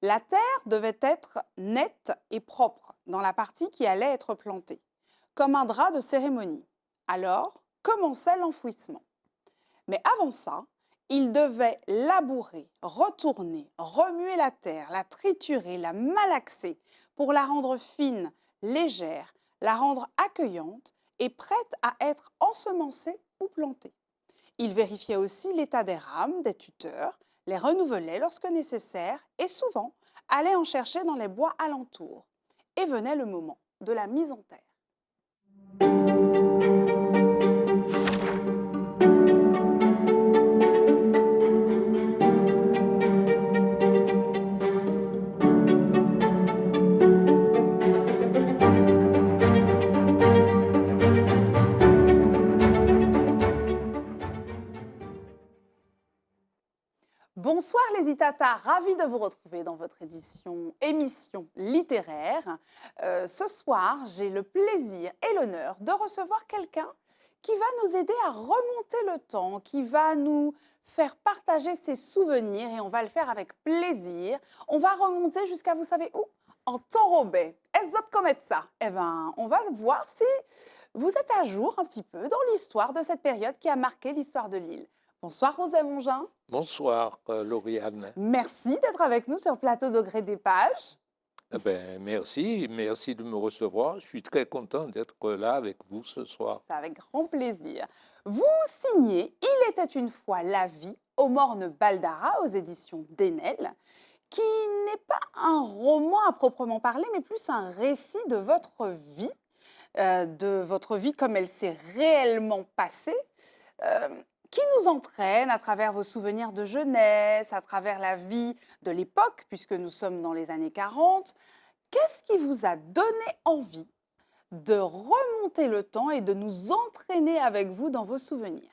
La terre devait être nette et propre dans la partie qui allait être plantée, comme un drap de cérémonie. Alors commençait l'enfouissement. Mais avant ça, il devait labourer, retourner, remuer la terre, la triturer, la malaxer pour la rendre fine, légère, la rendre accueillante et prête à être ensemencée ou plantée. Il vérifiait aussi l'état des rames, des tuteurs, les renouvelait lorsque nécessaire et souvent allait en chercher dans les bois alentours. Et venait le moment de la mise en terre. Bonsoir les Itata, ravi de vous retrouver dans votre émission littéraire. Ce soir, j'ai le plaisir et l'honneur de recevoir quelqu'un qui va nous aider à remonter le temps, qui va nous faire partager ses souvenirs et on va le faire avec plaisir. On va remonter jusqu'à, vous savez où? En temps Robert. Est-ce que vous connaissez ça? Eh bien, on va voir si vous êtes à jour un petit peu dans l'histoire de cette période qui a marqué l'histoire de l'île. Bonsoir Rosa Mongin. Bonsoir, Lauriane. Merci d'être avec nous sur le plateau de Gré des Pages. Eh ben, merci de me recevoir. Je suis très content d'être là avec vous ce soir. C'est avec grand plaisir. Vous signez Il était une fois la vie au morne Baldara aux éditions d'Enel, qui n'est pas un roman à proprement parler, mais plus un récit de votre vie comme elle s'est réellement passée. euh, qui nous entraîne à travers vos souvenirs de jeunesse, à travers la vie de l'époque, puisque nous sommes dans les années 40. Qu'est-ce qui vous a donné envie de remonter le temps et de nous entraîner avec vous dans vos souvenirs?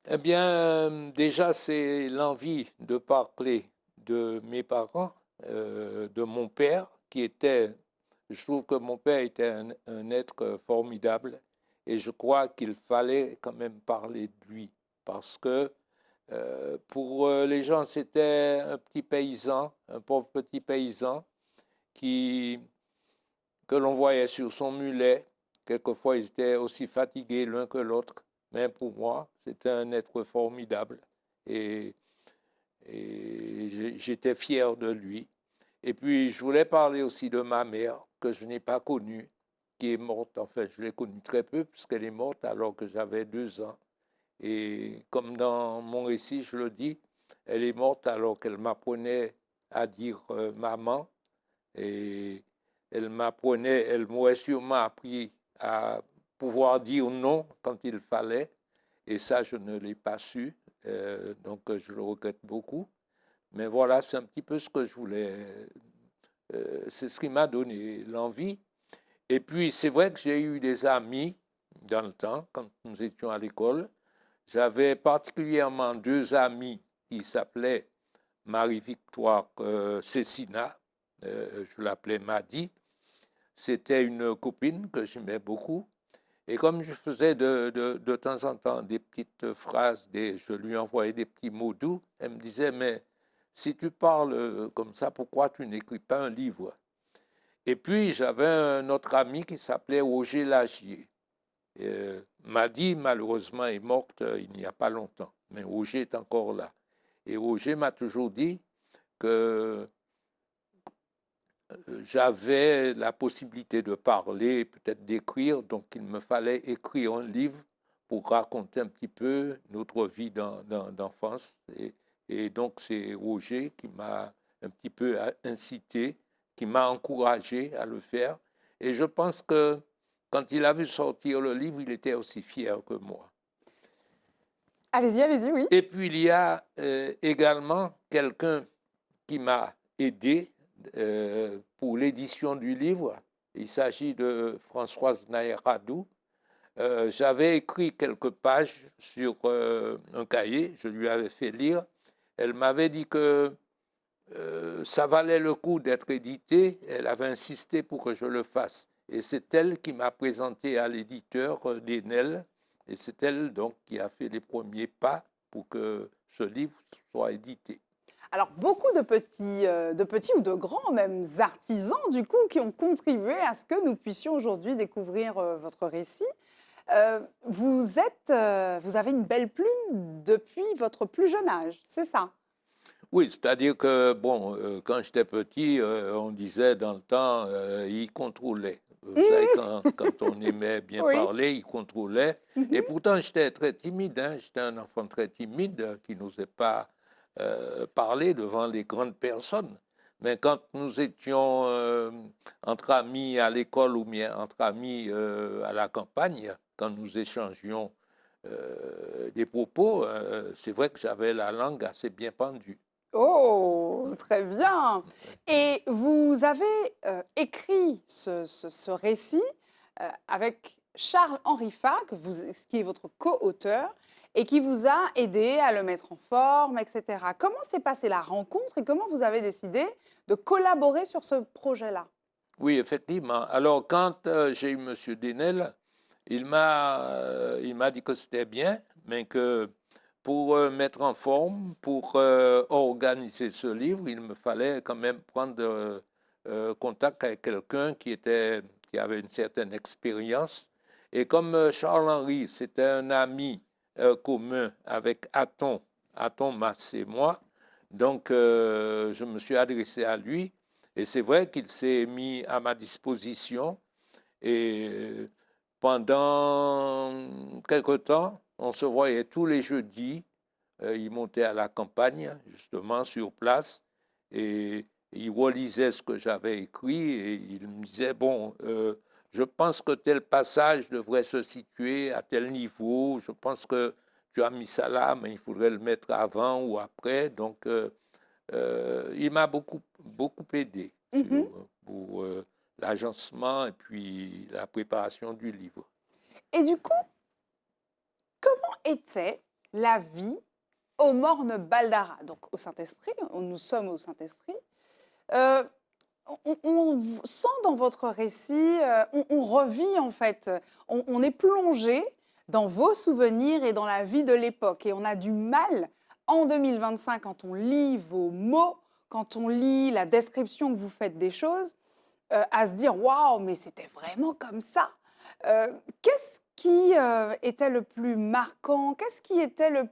Eh bien, déjà, c'est l'envie de parler de mes parents, de mon père, je trouve que mon père était un être formidable et je crois qu'il fallait quand même parler de lui parce que pour les gens, c'était un petit paysan, un pauvre petit paysan qui, que l'on voyait sur son mulet. Quelquefois, ils étaient aussi fatigués l'un que l'autre. Mais pour moi, c'était un être formidable. Et, et j'étais fier de lui. Et puis, je voulais parler aussi de ma mère, que je n'ai pas connue, qui est morte. En fait, je l'ai connue très peu, puisqu'elle est morte alors que j'avais 2 ans. Et comme dans mon récit, je le dis, elle est morte alors qu'elle m'apprenait à dire maman. Et elle m'aurait sûrement appris à pouvoir dire non quand il fallait. Et ça, je ne l'ai pas su. Donc, je le regrette beaucoup. Mais voilà, c'est un petit peu ce que je voulais. C'est ce qui m'a donné l'envie. Et puis, c'est vrai que j'ai eu des amis dans le temps, quand nous étions à l'école. J'avais particulièrement 2 amis qui s'appelaient Marie-Victoire Cécina, je l'appelais Madi. C'était une copine que j'aimais beaucoup. Et comme je faisais de temps en temps des petites phrases, je lui envoyais des petits mots doux, elle me disait, mais si tu parles comme ça, pourquoi tu n'écris pas un livre? Et puis j'avais un autre ami qui s'appelait Roger Lagier. Madi, malheureusement, est morte il n'y a pas longtemps, mais Roger est encore là. Et Roger m'a toujours dit que j'avais la possibilité de parler, peut-être d'écrire, donc il me fallait écrire un livre pour raconter un petit peu notre vie d'enfance. Et donc c'est Roger qui m'a un petit peu incité, qui m'a encouragé à le faire. Et je pense que quand il a vu sortir le livre, il était aussi fier que moi. Allez-y, oui. Et puis il y a également quelqu'un qui m'a aidé pour l'édition du livre. Il s'agit de Françoise Naïradou. J'avais écrit quelques pages sur un cahier, je lui avais fait lire. Elle m'avait dit que ça valait le coup d'être édité. Elle avait insisté pour que je le fasse. Et c'est elle qui m'a présenté à l'éditeur d'Enel. Et c'est elle donc qui a fait les premiers pas pour que ce livre soit édité. Alors, beaucoup de petits ou de grands même artisans, du coup, qui ont contribué à ce que nous puissions aujourd'hui découvrir votre récit. Vous avez une belle plume depuis votre plus jeune âge, c'est ça? Oui, c'est-à-dire que, bon, quand j'étais petit, on disait dans le temps, il contrôlait. Vous savez, Mhm, quand on aimait bien oui. parler, il contrôlait. Et Mhm. pourtant, j'étais très timide, hein. J'étais un enfant très timide qui n'osait pas parler devant les grandes personnes. Mais quand nous étions entre amis à l'école ou bien entre amis à la campagne, quand nous échangions des propos, c'est vrai que j'avais la langue assez bien pendue. Oh, très bien. Et vous avez écrit ce récit avec Charles-Henri Fac, qui est votre co-auteur, et qui vous a aidé à le mettre en forme, etc. Comment s'est passée la rencontre et comment vous avez décidé de collaborer sur ce projet-là? Oui, effectivement. Alors, quand j'ai eu M. Denel, il m'a dit que c'était bien, mais que pour mettre en forme, pour organiser ce livre, il me fallait quand même prendre contact avec quelqu'un qui avait une certaine expérience. Et comme Charles-Henri, c'était un ami commun avec Aton Masse et moi, donc je me suis adressé à lui. Et c'est vrai qu'il s'est mis à ma disposition et pendant quelque temps, on se voyait tous les jeudis. Il montait à la campagne, justement, sur place, et il relisait ce que j'avais écrit et il me disait, bon, je pense que tel passage devrait se situer à tel niveau, je pense que tu as mis ça là, mais il faudrait le mettre avant ou après. Donc, il m'a beaucoup aidé Mhm. pour l'agencement et puis la préparation du livre. Et du coup, comment était la vie au Morne Baldara, donc au Saint-Esprit, nous sommes au Saint-Esprit. Euh, on sent dans votre récit, on revit en fait, on est plongé dans vos souvenirs et dans la vie de l'époque. Et on a du mal, en 2025, quand on lit vos mots, quand on lit la description que vous faites des choses, à se dire waouh, mais c'était vraiment comme ça. Qu'est-ce qui était le plus marquant? Qu'est-ce qui était le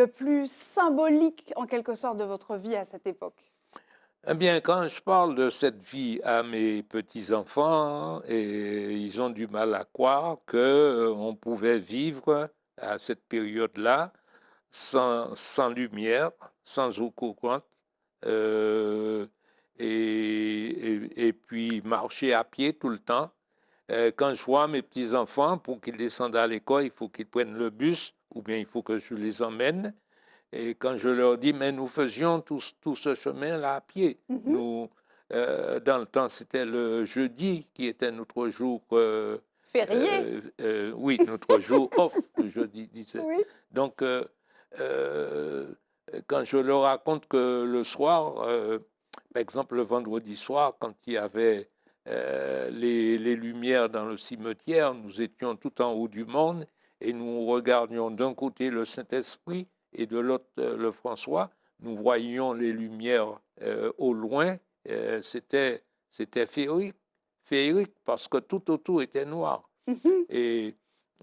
plus symbolique en quelque sorte de votre vie à cette époque? Eh bien, quand je parle de cette vie à mes petits-enfants, et ils ont du mal à croire que on pouvait vivre à cette période-là sans lumière, sans eau courante, euh, et puis marcher à pied tout le temps. Quand je vois mes petits-enfants, pour qu'ils descendent à l'école, il faut qu'ils prennent le bus, ou bien il faut que je les emmène. Et quand je leur dis, mais nous faisions tout ce chemin-là à pied. Mhm. Nous, dans le temps, c'était le jeudi qui était notre jour, Férié. oui, notre jour off, le jeudi, disait. Oui. Donc, euh, quand je leur raconte que le soir, par exemple le vendredi soir, quand il y avait les lumières dans le cimetière, nous étions tout en haut du monde et nous regardions d'un côté le Saint-Esprit et de l'autre le François. Nous voyions les lumières au loin. C'était féerique parce que tout autour était noir. Mhm. Et,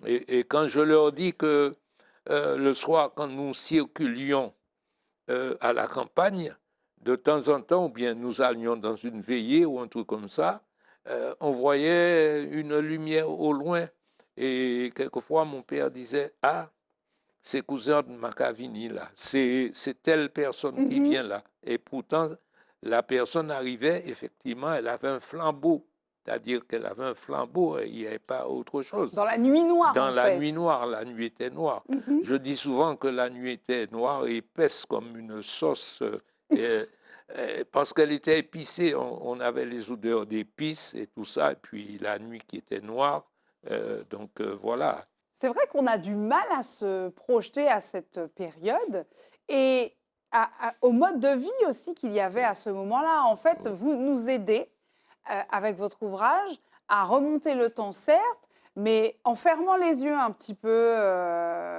et quand je leur dis que le soir, quand nous circulions à la campagne, de temps en temps, ou bien nous allions dans une veillée ou un truc comme ça, on voyait une lumière au loin. Et quelquefois, mon père disait, ah, c'est cousin de Macavini, là, c'est telle personne qui Mhm. vient là. Et pourtant, la personne arrivait, effectivement, elle avait un flambeau. C'est-à-dire qu'elle avait un flambeau, et il n'y avait pas autre chose. Dans la nuit noire Dans en la fait. nuit noire, la nuit était noire. Mhm. Je dis souvent que la nuit était noire et épaisse comme une sauce, parce qu'elle était épicée. On avait les odeurs d'épices et tout ça, et puis la nuit qui était noire. Donc voilà. C'est vrai qu'on a du mal à se projeter à cette période et au mode de vie aussi qu'il y avait à ce moment-là. En fait, vous nous aidez avec votre ouvrage à remonter le temps, certes, mais en fermant les yeux un petit peu,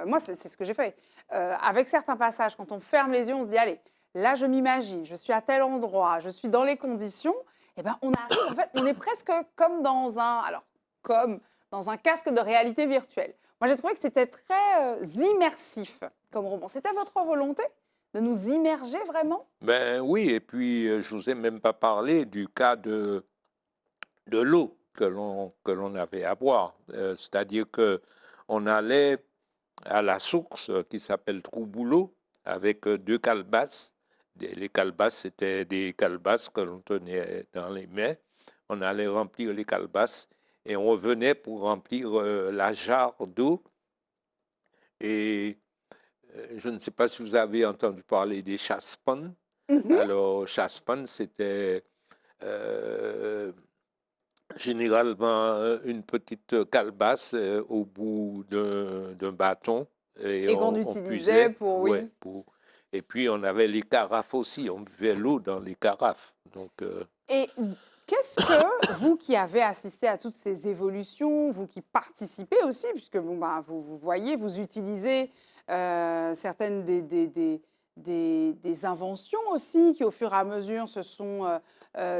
moi c'est ce que j'ai fait. Avec certains passages, quand on ferme les yeux, on se dit, allez, là je m'imagine, je suis à tel endroit, je suis dans les conditions, et ben on arrive, en fait, on est presque comme dans comme dans un casque de réalité virtuelle. Moi j'ai trouvé que c'était très immersif comme roman. C'était votre volonté de nous immerger vraiment? Ben oui, et puis je vous ai même pas parlé du cas de l'eau que l'on avait à boire. C'est-à-dire que on allait à la source qui s'appelle Trouboulot avec deux calebasses. Les calebasses, c'était des calebasses que l'on tenait dans les mains. On allait remplir les calebasses et on revenait pour remplir la jarre d'eau. Et je ne sais pas si vous avez entendu parler des chasse-panes. Mhm. Alors, chasse-panes, c'était euh, généralement une petite calebasse au bout d'un bâton et Et qu'on on utilisait puisait, pour, ouais, oui. et puis on avait les carafes aussi, on buvait l'eau dans les carafes. Donc, Et qu'est-ce que vous qui avez assisté à toutes ces évolutions, vous qui participez aussi, puisque bon, ben, vous voyez, vous utilisez certaines des inventions aussi qui au fur et à mesure se sont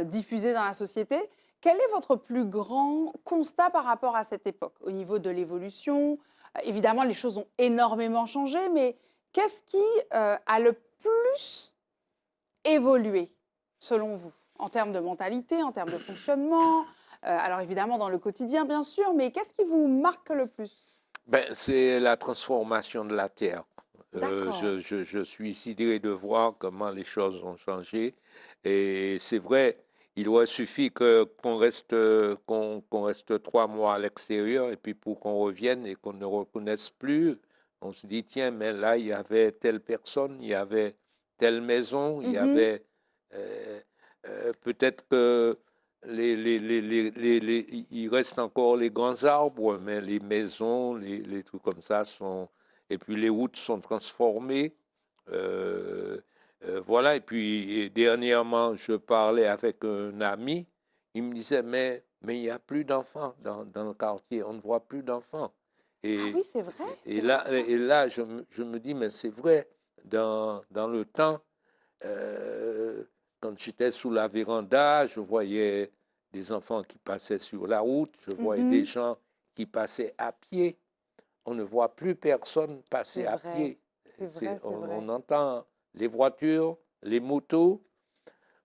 diffusées dans la société, quel est votre plus grand constat par rapport à cette époque au niveau de l'évolution? Évidemment, les choses ont énormément changé, mais qu'est-ce qui a le plus évolué, selon vous, en termes de mentalité, en termes de fonctionnement? Alors évidemment dans le quotidien, bien sûr, mais qu'est-ce qui vous marque le plus? ben, c'est la transformation de la terre. D'accord. Je suis sidéré de voir comment les choses ont changé. Et c'est vrai, il aurait suffi qu'on reste 3 mois à l'extérieur et puis pour qu'on revienne et qu'on ne reconnaisse plus, on se dit, tiens, mais là, il y avait telle personne, il y avait telle maison, il y Mhm, avait peut-être que il reste encore les grands arbres, mais les maisons, les trucs comme ça sont. Et puis les routes sont transformées. Euh, voilà, et puis dernièrement, je parlais avec un ami, il me disait, mais il n'y a plus d'enfants dans le quartier, on ne voit plus d'enfants. ah Et, oui, c'est vrai ça. et là je me dis, mais c'est vrai, dans le temps, euh, quand j'étais sous la véranda, je voyais des enfants qui passaient sur la route, je voyais des Mhm, gens qui passaient à pied. On ne voit plus personne c'est passer à vrai, pied. c'est vrai, c'est vrai. On entend les voitures, les motos,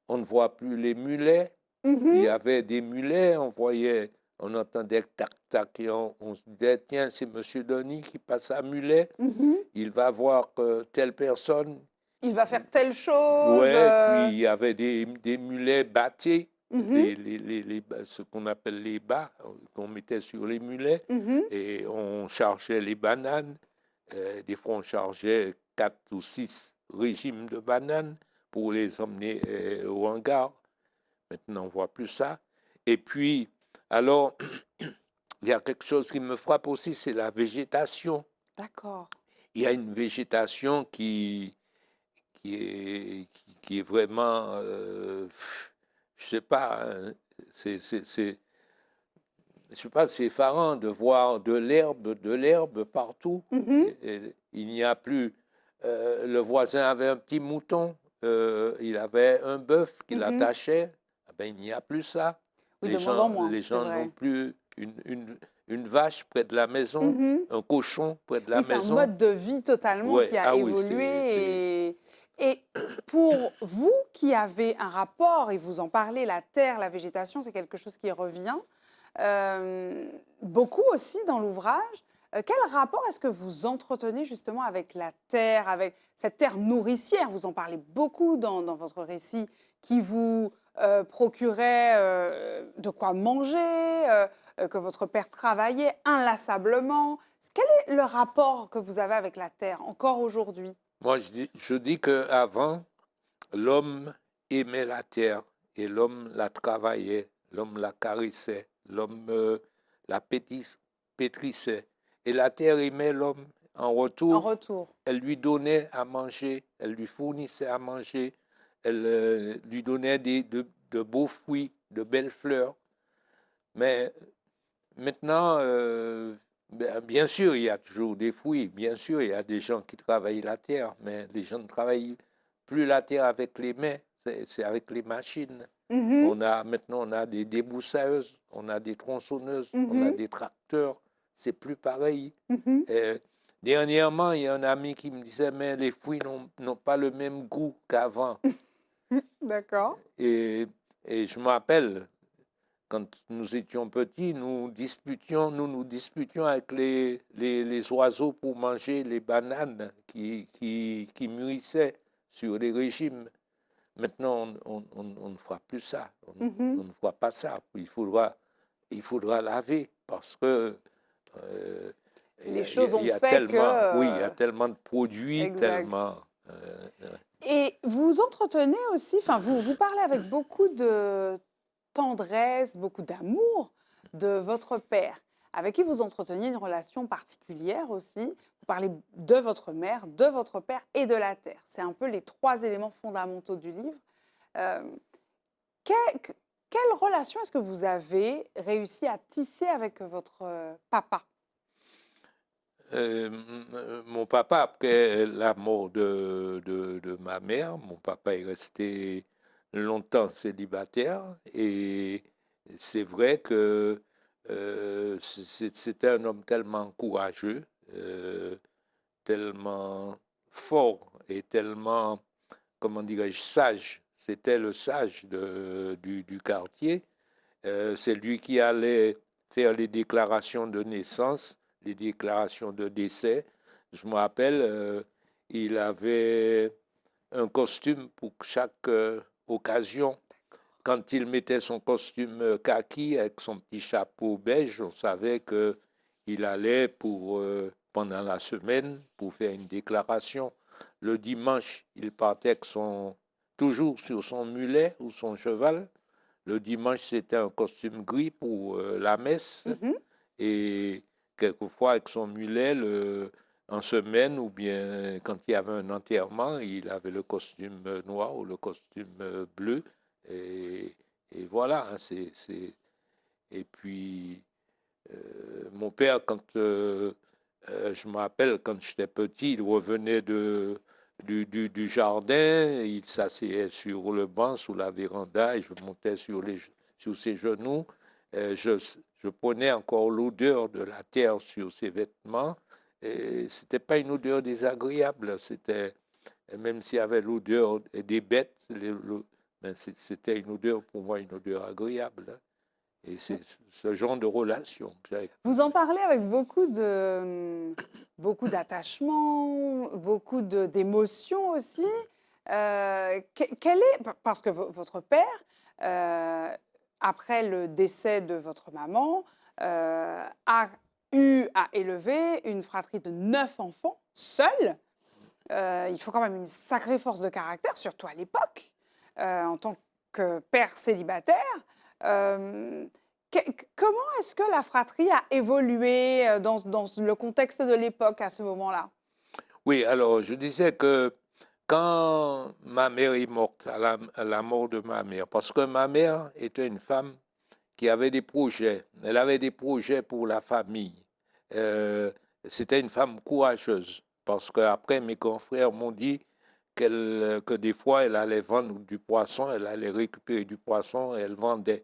on ne voit plus les mulets. Il y Mhm, avait des mulets, on entendait tac-tac et on se disait, tiens, c'est Monsieur Denis qui passe à mulet, mhm. il va voir que telle personne. Il va faire telle chose. Ouais, puis il y avait des mulets bâtés, Mhm, ce qu'on appelle les bas, qu'on mettait sur les mulets, mhm. et on chargeait les bananes. Des fois, on chargeait 4 ou 6 régimes de bananes pour les emmener au hangar. Maintenant, on ne voit plus ça. Et puis, alors, il y a quelque chose qui me frappe aussi, c'est la végétation. D'accord. Il y a une végétation qui est vraiment, je sais pas, hein, je sais pas, c'est effarant de voir de l'herbe partout. Mhm, Il n'y a plus. Le voisin avait un petit mouton, il avait un bœuf qu'il mhm. attachait. Ah ben, il n'y a plus ça. Oui, de moins en moins, Les c'est gens n'ont vrai. plus une vache près de la maison, Mhm. un cochon près de la Oui, c'est un maison. mode de vie totalement Ouais, qui a ah oui, évolué. Et pour vous qui avez un rapport, et vous en parlez, la terre, la végétation, c'est quelque chose qui revient beaucoup aussi dans l'ouvrage. Quel rapport est-ce que vous entretenez justement avec la terre, avec cette terre nourricière? Vous en parlez beaucoup dans votre récit, qui vous procurait de quoi manger, que votre père travaillait inlassablement. Quel est le rapport que vous avez avec la terre encore aujourd'hui? moi je dis qu'avant, l'homme aimait la terre et l'homme la travaillait, l'homme la caressait, l'homme la pétrissait. Et la terre aimait l'homme. En En retour, retour. elle lui donnait à manger, elle lui fournissait à manger, elle lui donnait de beaux fruits, de belles fleurs. Mais maintenant, bien sûr, il y a toujours des fouilles. Bien sûr, il y a des gens qui travaillent la terre, mais les gens ne travaillent plus la terre avec les mains, c'est avec les machines. Mhm, Maintenant, on a des débroussailleuses, on a des tronçonneuses, on a mhm, des tracteurs. C'est plus pareil. mhm. Euh, Dernièrement, il y a un ami qui me disait, mais les fouilles n'ont pas le même goût qu'avant. D'accord. Et, et je me rappelle, quand nous étions petits, nous disputions avec les oiseaux pour manger les bananes qui mûrissaient sur les régimes. Maintenant, on ne fera plus ça. On Mhm. ne fera pas ça. Il faudra laver parce que euh, Les choses il ont y a fait que... tellement, oui, il y a tellement de produits, exact. tellement. euh, Et vous entretenez aussi, enfin, vous parlez avec beaucoup de tendresse, beaucoup d'amour de votre père, avec qui vous entreteniez une relation particulière aussi. Vous parlez de votre mère, de votre père et de la terre. C'est un peu les trois éléments fondamentaux du livre. Euh, que- quelle relation est-ce que vous avez réussi à tisser avec votre papa? Mon papa, après la mort de ma mère, mon papa est resté longtemps célibataire et c'est vrai que c'était un homme tellement courageux, tellement fort et tellement, comment dirais-je, sage. C'était le sage du quartier. C'est lui qui allait faire les déclarations de naissance, les déclarations de décès. Je me rappelle, il avait un costume pour chaque occasion. Quand il mettait son costume kaki avec son petit chapeau beige, on savait qu'il allait pendant la semaine pour faire une déclaration. Le dimanche, il partait toujours sur son mulet ou son cheval. Le dimanche, c'était un costume gris pour la messe Mhm. et quelquefois avec son mulet en semaine ou bien quand il y avait un enterrement, il avait le costume noir ou le costume bleu. Et, et voilà, hein, et puis mon père, je me rappelle quand j'étais petit, il revenait du jardin, il s'asseyait sur le banc, sous la véranda, et je montais sur ses genoux. Je prenais encore l'odeur de la terre sur ses vêtements. Et c'était pas une odeur désagréable, même s'il y avait l'odeur des bêtes, mais c'était une odeur, pour moi, une odeur agréable, hein. Et c'est ce genre de relation que j'avais. Vous en parlez avec beaucoup d'attachement, beaucoup d'émotions aussi. Quel est, parce que votre père, euh, après le décès de votre maman, a eu à élever une fratrie de 9 enfants, seul. Il faut quand même une sacrée force de caractère, surtout à l'époque, en tant que père célibataire. Euh, Comment est-ce que la fratrie a évolué dans le contexte de l'époque à ce moment-là? Oui, alors je disais que quand ma mère est morte, à la mort de ma mère, parce que ma mère était une femme qui avait des projets, elle avait des projets pour la famille. Euh, C'était une femme courageuse, parce qu'après mes confrères m'ont dit que des fois elle allait vendre du poisson, elle allait récupérer du poisson et elle vendait.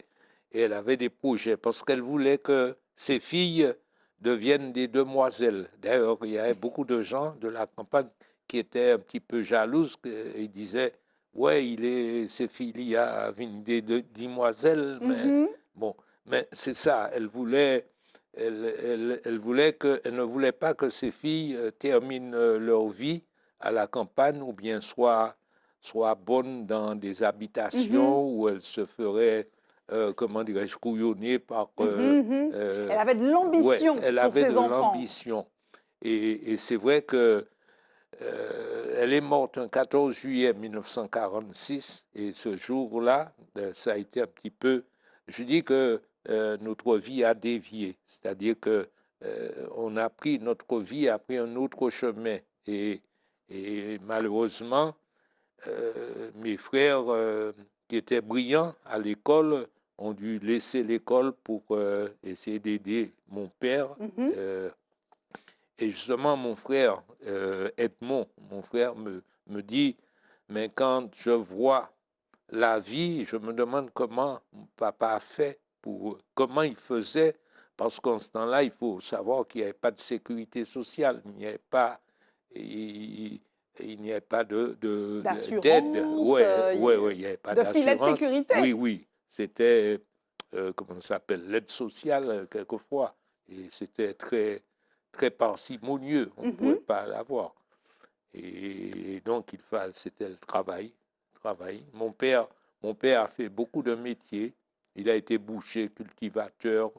Et elle avait des projets, parce qu'elle voulait que ses filles deviennent des demoiselles. D'ailleurs, il y avait beaucoup de gens de la campagne qui étaient un petit peu jalouses et disaient, ouais, ses filles a des demoiselles, mais Mhm, bon, mais c'est ça, elle ne voulait pas que ses filles terminent leur vie à la campagne ou bien soient bonnes dans des mhm, habitations où elles se feraient, comment dirais-je, couillonner par. mhm, mhm. Elle avait de Ouais, l'ambition elle pour avait ses de enfants. l'ambition. Et c'est vrai que elle est morte un 14 juillet 1946 et ce jour-là, ça a été un petit peu, je dis que notre vie a dévié, c'est-à-dire que notre vie a pris un autre chemin et malheureusement, mes frères qui étaient brillants à l'école ont dû laisser l'école pour essayer d'aider mon père. Mhm. Et justement, mon frère Edmond, mon frère me dit, mais quand je vois la vie, je me demande comment mon papa a fait, comment il faisait, parce qu'en ce temps-là, il faut savoir qu'il n'y avait pas de sécurité sociale, il n'y avait pas, il, il n'y avait pas d'aide. D'assurance, Ouais, il n'y avait pas de filet de d'assurance. sécurité. Oui, c'était, comment ça s'appelle, l'aide sociale, quelquefois. Et c'était très, très parcimonieux, on ne pouvait Mhm. pas l'avoir. Et donc, c'était le travail. Mon père a fait beaucoup de métiers. Il a été boucher, cultivateur.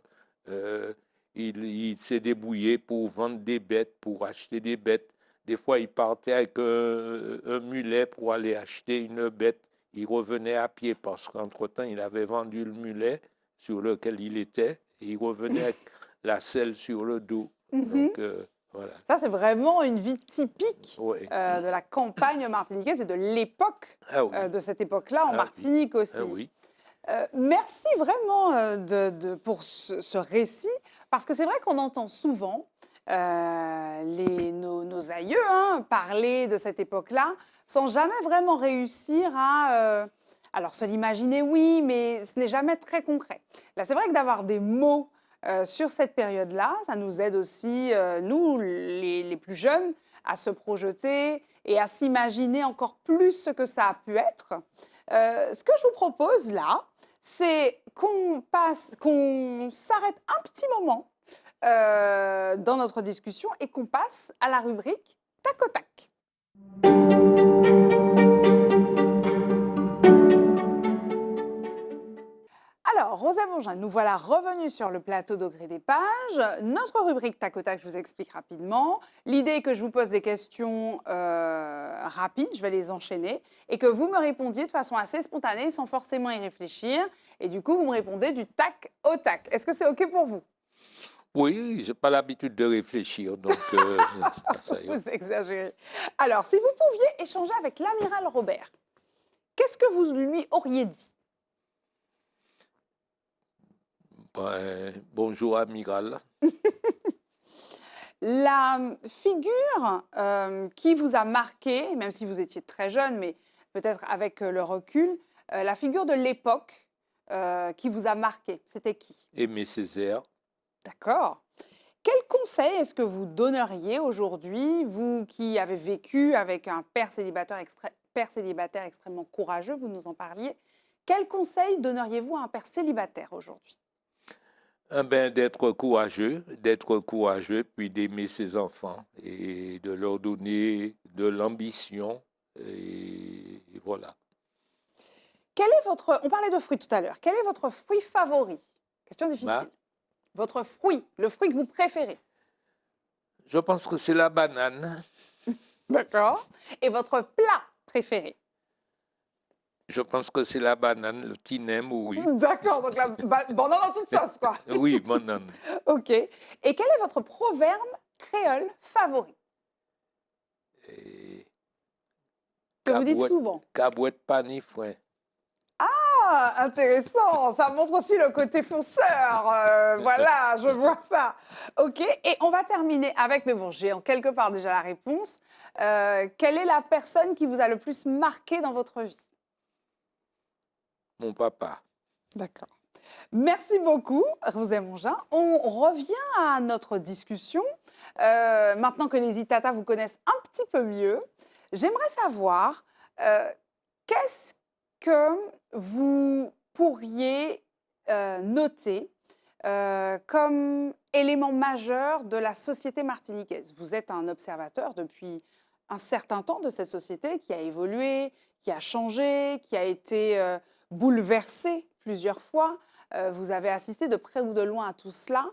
euh, il s'est débrouillé pour vendre des bêtes, pour acheter des bêtes. Des fois, il partait avec un mulet pour aller acheter une bête. Il revenait à pied parce qu'entre-temps, il avait vendu le mulet sur lequel il était. Et il revenait avec la selle sur le dos. Mhm. Donc, voilà. Ça, c'est vraiment une vie typique Ouais. de la campagne martiniquaise et de l'époque, Ah oui. de cette époque-là, en Ah oui. Martinique aussi. Ah oui. Merci vraiment pour ce récit, parce que c'est vrai qu'on entend souvent nos aïeux parler de cette époque-là, sans jamais vraiment réussir à... alors, se l'imaginer, oui, mais ce n'est jamais très concret. Là, c'est vrai que d'avoir des mots sur cette période-là, ça nous aide aussi, nous, les plus jeunes, à se projeter et à s'imaginer encore plus ce que ça a pu être. Ce que je vous propose là, c'est qu'on s'arrête un petit moment dans notre discussion et qu'on passe à la rubrique tac au tac. Alors, Rosa Bongin, nous voilà revenus sur le plateau d'Au gré des pages. Notre rubrique tac au tac, je vous explique rapidement. L'idée est que je vous pose des questions rapides, je vais les enchaîner, et que vous me répondiez de façon assez spontanée, sans forcément y réfléchir. Et du coup, vous me répondez du tac au tac. Est-ce que c'est OK pour vous? Oui, j'ai pas l'habitude de réfléchir, donc ça y est. Vous exagérez. Alors, si vous pouviez échanger avec l'amiral Robert, qu'est-ce que vous lui auriez dit? Ben, bonjour, amiral. La figure qui vous a marqué, même si vous étiez très jeune, mais peut-être avec le recul, la figure de l'époque qui vous a marqué, c'était qui? Aimé Césaire. D'accord. Quel conseil est-ce que vous donneriez aujourd'hui, vous qui avez vécu avec un père célibataire extrêmement courageux, vous nous en parliez, quel conseil donneriez-vous à un père célibataire aujourd'hui? Ben, d'être courageux, puis d'aimer ses enfants et de leur donner de l'ambition. Et voilà. Quel est votre... On parlait de fruits tout à l'heure. Quel est votre fruit favori? Question Ma- difficile. Votre fruit, le fruit que vous préférez. Je pense que c'est la banane. D'accord. Et votre plat préféré? Je pense que c'est la banane, le tinem, oui. D'accord, donc la banane en toute sauce, quoi. Oui, banane. OK. Et quel est votre proverbe créole favori Et que vous dites cabouette, souvent? cabouette pas ni foin. Ah, intéressant. Ça montre aussi le côté fonceur. Voilà, je vois ça. OK. Et on va terminer avec, mais bon, j'ai en quelque part déjà la réponse. Quelle est la personne qui vous a le plus marqué dans votre vie? Mon papa. D'accord. Merci beaucoup, Rosé Mongin. On revient à notre discussion. Maintenant que les Itata vous connaissent un petit peu mieux, j'aimerais savoir qu'est-ce que vous pourriez noter comme élément majeur de la société martiniquaise. Vous êtes un observateur depuis un certain temps de cette société qui a évolué, qui a changé, qui a été bouleversée plusieurs fois. Vous avez assisté de près ou de loin à tout cela.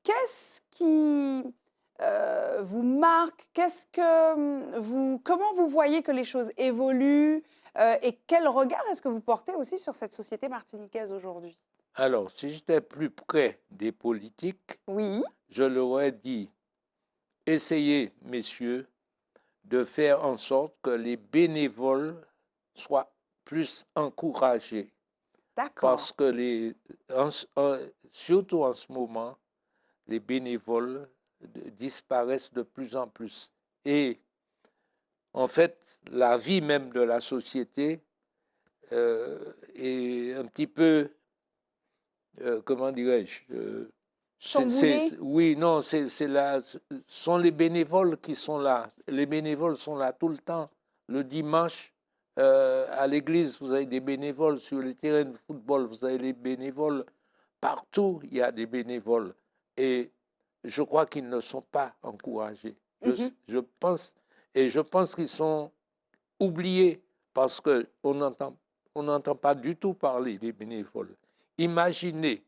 Qu'est-ce qui vous marque? Comment vous voyez que les choses évoluent et quel regard est-ce que vous portez aussi sur cette société martiniquaise aujourd'hui? Alors, si j'étais plus près des politiques, Oui. je leur aurais dit, essayez, messieurs, de faire en sorte que les bénévoles soient plus encouragés. D'accord. parce que surtout en ce moment, les bénévoles disparaissent de plus en plus. Et en fait, la vie même de la société est un petit peu, comment dirais-je, Chamboulé. oui, non, sont les bénévoles qui sont là. Les bénévoles sont là tout le temps. Le dimanche, à l'église, vous avez des bénévoles. Sur les terrains de football, vous avez des bénévoles. Partout, il y a des bénévoles. Et je crois qu'ils ne sont pas encouragés. Mhm. Je pense qu'ils sont oubliés parce qu'on n'entend pas du tout parler des bénévoles. Imaginez,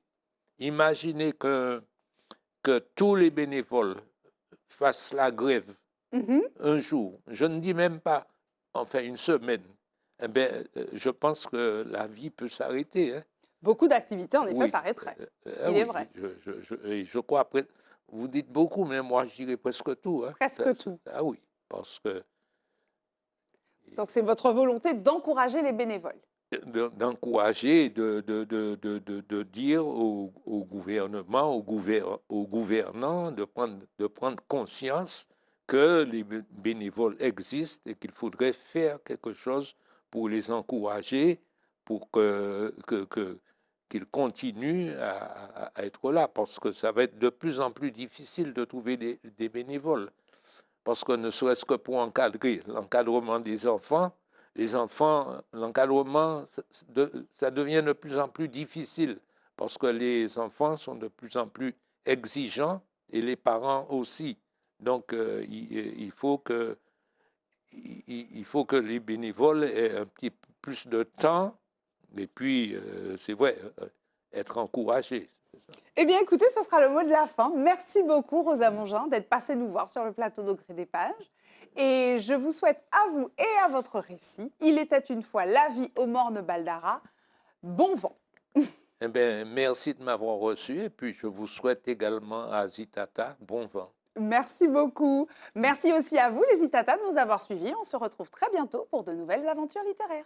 imaginez que tous les bénévoles fassent la grève Mhm. un jour, je ne dis même pas, enfin une semaine, eh bien, je pense que la vie peut s'arrêter. Hein. Beaucoup d'activités, en effet, Oui, s'arrêteraient. Il est oui, vrai. je crois, après, vous dites beaucoup, mais moi je dirais presque tout. Hein. Presque tout. Ah oui, parce que Donc, c'est votre volonté d'encourager les bénévoles. d'encourager, de dire au gouvernement, aux gouvernants de prendre conscience que les bénévoles existent et qu'il faudrait faire quelque chose pour les encourager, pour qu'ils continuent à être là, parce que ça va être de plus en plus difficile de trouver des bénévoles. Parce que ne serait-ce que pour encadrer l'encadrement des enfants, les enfants, l'encadrement, ça devient de plus en plus difficile parce que les enfants sont de plus en plus exigeants et les parents aussi. Donc, il faut que les bénévoles aient un petit peu plus de temps et puis, c'est vrai, être encouragés. Eh bien, écoutez, ce sera le mot de la fin. Merci beaucoup, Rosa Mongin, d'être passée nous voir sur le plateau d'Au gré des pages. Et je vous souhaite à vous et à votre récit, Il était une fois la vie au morne Baldara, bon vent. Eh bien, merci de m'avoir reçu et puis je vous souhaite également à Zitata bon vent. Merci beaucoup. Merci aussi à vous, les Itata, de nous avoir suivis. On se retrouve très bientôt pour de nouvelles aventures littéraires.